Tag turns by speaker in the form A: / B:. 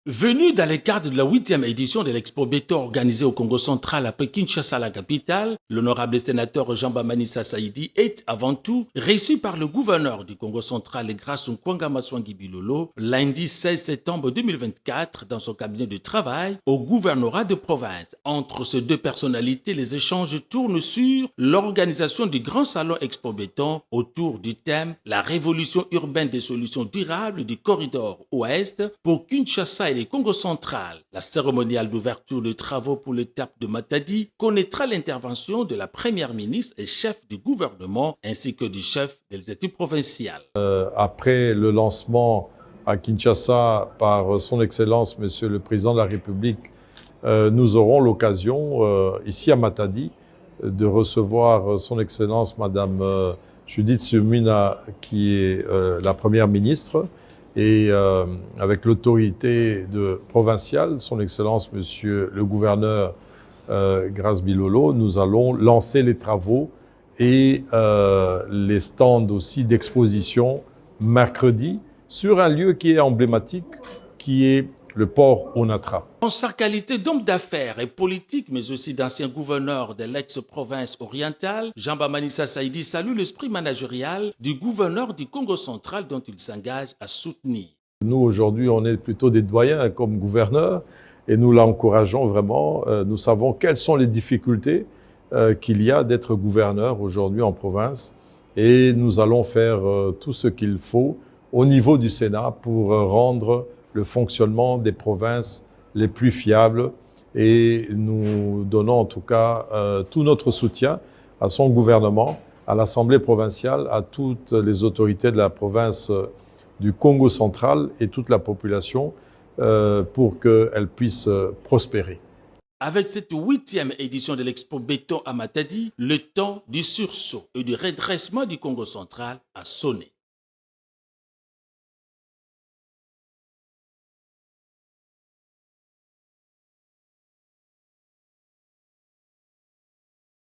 A: Venu dans le cadre de la 8e édition de l'Expo Béton organisée au Congo central après Kinshasa, la capitale, l'honorable sénateur Jean-Baptiste Saïdi est avant tout reçu par le gouverneur du Congo central Grace Nkwanga Maswangi Bilolo lundi 16 septembre 2024 dans son cabinet de travail au gouvernorat de province. Entre ces deux personnalités, les échanges tournent sur l'organisation du grand salon Expo Béton autour du thème « La révolution urbaine des solutions durables du corridor ouest pour Kinshasa et le Congo central ». La cérémoniale d'ouverture de travaux pour l'étape de Matadi connaîtra l'intervention de la première ministre et chef du gouvernement ainsi que du chef des études provinciales.
B: Après le lancement à Kinshasa par son Excellence, Monsieur le Président de la République, nous aurons l'occasion ici à Matadi de recevoir son Excellence Madame Judith Suminwa, qui est la Première ministre, et avec l'autorité provinciale, son Excellence Monsieur le Gouverneur Grace Bilolo, nous allons lancer les travaux et les stands aussi d'exposition mercredi sur un lieu qui est emblématique, qui est le port Onatra.
A: En sa qualité d'homme d'affaires et politique, mais aussi d'ancien gouverneur de l'ex-province orientale, Jean-Baptiste Saïdi salue l'esprit managérial du gouverneur du Congo central dont il s'engage à soutenir.
B: Nous, aujourd'hui, on est plutôt des doyens comme gouverneurs et nous l'encourageons vraiment. Nous savons quelles sont les difficultés qu'il y a d'être gouverneur aujourd'hui en province et nous allons faire tout ce qu'il faut au niveau du Sénat pour rendre le fonctionnement des provinces les plus fiables, et nous donnons en tout cas tout notre soutien à son gouvernement, à l'Assemblée provinciale, à toutes les autorités de la province du Congo central et toute la population pour qu'elle puisse prospérer.
A: Avec cette 8e édition de l'Expo Béton à Matadi, le temps du sursaut et du redressement du Congo central a sonné.